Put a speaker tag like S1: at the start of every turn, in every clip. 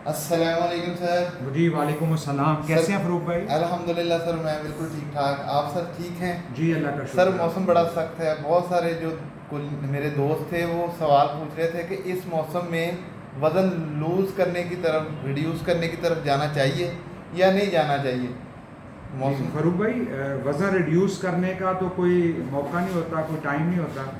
S1: अस्सलामुअलैकुम सर।
S2: जी वालेकुम अस्सलाम। कैसे हैं फरूक भाई?
S1: अल्हम्दुलिल्लाह सर, मैं बिल्कुल ठीक ठाक। आप सर ठीक हैं?
S2: जी अल्लाह का
S1: सर
S2: शुक्र है।
S1: मौसम बड़ा सख्त है। बहुत सारे जो कुल मेरे दोस्त थे वो सवाल पूछ रहे थे कि इस मौसम में वज़न लूज़ करने की तरफ, रिड्यूस करने की तरफ जाना चाहिए या नहीं जाना चाहिए
S2: जी
S1: मौसम।
S2: फरूक भाई, वज़न रिड्यूस करने का तो कोई मौका नहीं होता, कोई टाइम नहीं होता।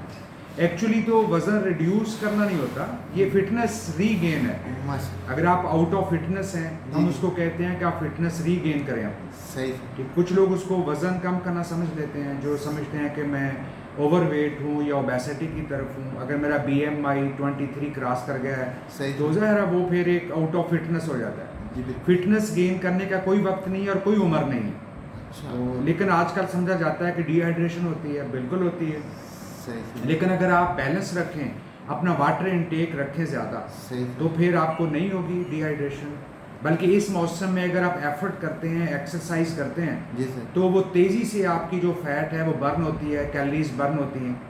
S2: एक्चुअली तो वज़न रिड्यूस करना नहीं होता, ये फिटनेस रीगेन है।
S1: माशा
S2: अगर आप आउट ऑफ फिटनेस हैं
S1: जी
S2: हम
S1: जी।
S2: उसको कहते हैं कि आप फिटनेस रीगेन करें अपनी।
S1: सही।
S2: कि कुछ लोग उसको वज़न कम करना समझ लेते हैं, जो समझते हैं कि मैं ओवरवेट हूँ या ओबेसिटी की तरफ हूँ। अगर मेरा BMI 23 क्रॉस कर गया है
S1: सही।
S2: तो ज़ाहिर है वो फिर एक आउट ऑफ फिटनेस हो जाता है।
S1: जी बिल्कुल।
S2: फिटनेस गेन करने का कोई वक्त नहीं है और कोई उम्र नहीं है।
S1: अच्छा।
S2: तो लेकिन आजकल समझा जाता है कि डिहाइड्रेशन होती है, बिल्कुल होती है।
S1: सही।
S2: लेकिन अगर आप बैलेंस रखें, अपना वाटर इनटेक रखें ज़्यादा,
S1: सही।
S2: तो फिर आपको नहीं होगी डिहाइड्रेशन। बल्कि इस मौसम में अगर आप एफर्ट करते हैं, एक्सरसाइज करते हैं,
S1: जी सर।
S2: तो वो तेज़ी से आपकी जो फैट है वो बर्न होती है, कैलोरीज बर्न होती हैं।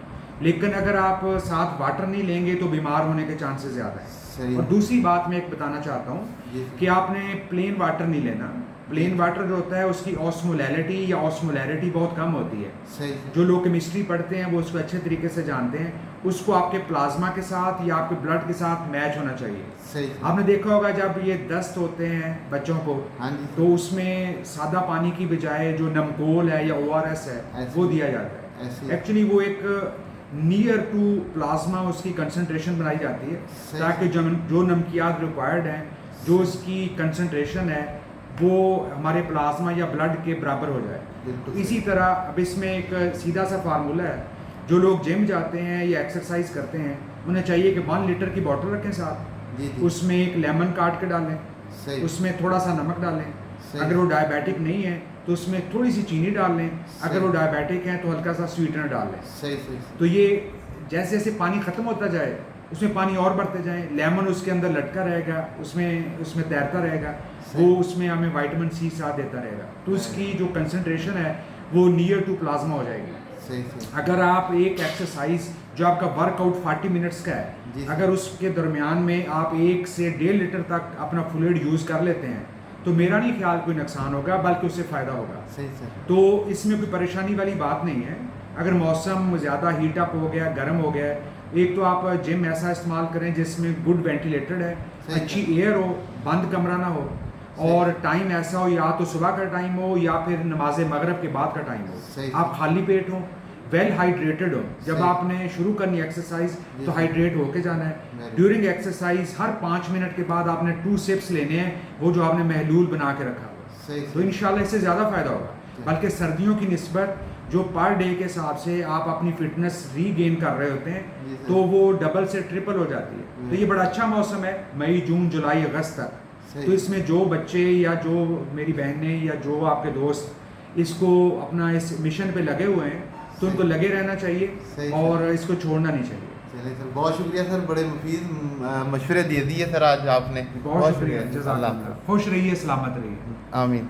S2: लेकिन अगर आप साथ वाटर नहीं लेंगे तो बीमार होने के चांसेस ज़्यादा हैं।
S1: सही।
S2: और दूसरी बात मैं एक बताना चाहता हूँ
S1: जी
S2: कि आपने प्लेन वाटर नहीं लेना।
S1: जी।
S2: प्लेन वाटर जो होता है उसकी ऑस्मोलैरिटी या ऑस्मोलैरिटी बहुत कम होती है।
S1: सही।
S2: जो लोग केमिस्ट्री पढ़ते हैं वो उसको अच्छे तरीके से जानते हैं। उसको आपके प्लाज्मा के साथ या आपके ब्लड के साथ मैच होना चाहिए।
S1: सही।
S2: आपने देखा होगा जब ये दस्त होते हैं बच्चों को,
S1: हाँ जी।
S2: तो उसमें सादा पानी की बजाय जो नमकोल है या ORS है
S1: ऐसे
S2: वो
S1: ही।
S2: दिया जाता है।
S1: ऐसे ही।
S2: एक्चुअली वो एक नियर टू प्लाज्मा उसकी कंसंट्रेशन बनाई जाती है,
S1: सही।
S2: ताकि जो नमकियात रिक्वायर्ड हैं, जो उसकी कंसंट्रेशन है वो हमारे प्लाज्मा या ब्लड के बराबर हो जाए।
S1: बिल्कुल
S2: तो इसी
S1: सही।
S2: तरह अब इसमें एक सीधा सा फार्मूला है। जो लोग जिम जाते हैं या एक्सरसाइज करते हैं उन्हें चाहिए कि 1 लीटर की बोतल रखें साथ,
S1: जी जी।
S2: उसमें एक लेमन काट के डालें,
S1: सही।
S2: उसमें थोड़ा सा नमक डालें।
S1: सही।
S2: अगर वो डायबिटिक नहीं है तो उसमें थोड़ी सी चीनी डाल लें, अगर
S1: सही।
S2: वो डायबिटिक है तो हल्का सा स्वीटनर डाल लें।
S1: सही सही।
S2: तो ये जैसे जैसे पानी ख़त्म होता जाए उसमें पानी और बढ़ते जाएं, लेमन उसके अंदर लटका रहेगा, उसमें उसमें तैरता रहेगा, वो
S1: सही।
S2: उसमें हमें विटामिन C साथ देता रहेगा, तो
S1: हाँ।
S2: उसकी जो कंसंट्रेशन है वो नियर टू प्लाज्मा हो जाएगी।
S1: सही सही।
S2: अगर आप एक एक्सरसाइज जो आपका वर्कआउट 40 मिनट्स का
S1: जी
S2: है,
S1: सर।
S2: अगर उसके दरमियान में आप 1 से 1.5 लीटर तक अपना फ्लूइड यूज़ कर लेते हैं तो मेरा नहीं ख्याल कोई नुकसान होगा, बल्कि उससे फ़ायदा होगा।
S1: सही सर।
S2: तो इसमें कोई परेशानी वाली बात नहीं है। अगर मौसम ज़्यादा हीट अप हो गया, गर्म हो गया है, एक तो आप जिम ऐसा इस्तेमाल करें जिसमें गुड वेंटिलेटेड है,
S1: सही
S2: अच्छी
S1: सर।
S2: एयर हो, बंद कमरा ना हो,
S1: सही।
S2: और टाइम ऐसा हो या तो सुबह का टाइम हो या फिर नमाज मगरब के बाद का टाइम
S1: सही।
S2: हो। आप खाली पेट हो, वेल हाइड्रेटेड हो। जब
S1: सही।
S2: आपने शुरू करनी एक्सरसाइज
S1: जी
S2: तो
S1: सर।
S2: हाइड्रेट होके जाना है।
S1: Very
S2: ड्यूरिंग एक्सरसाइज हर 5 मिनट के बाद आपने 2 सिप्स लेने हैं, वो जो आपने महलूल बना के रखा हुआ,
S1: सही
S2: तो
S1: सही।
S2: इंशाल्लाह इससे ज़्यादा फ़ायदा होगा।
S1: जी।
S2: बल्कि सर्दियों की निस्बत जो पर डे के हिसाब से आप अपनी फिटनेस रीगेन कर रहे होते
S1: जी
S2: हैं
S1: सर।
S2: तो वो डबल से ट्रिपल हो जाती है। तो ये बड़ा अच्छा मौसम है, मई जून जुलाई अगस्त तक।
S1: सही।
S2: तो इसमें जो बच्चे या जो मेरी बहनें या जो आपके दोस्त इसको अपना इस मिशन पे लगे हुए हैं तो उनको
S1: सही।
S2: लगे रहना चाहिए
S1: सही
S2: और इसको छोड़ना नहीं चाहिए।
S1: चलिए सर, बहुत शुक्रिया सर, बड़े मुफीद मशवरे दे दिए सर आज आपने।
S2: बहुत शुक्रिया,
S1: अल्लाह
S2: जज़ाकल्लाह।
S1: हाफ़िज़।
S2: खुश रहिए, सलामत रहिए।
S1: आमीन।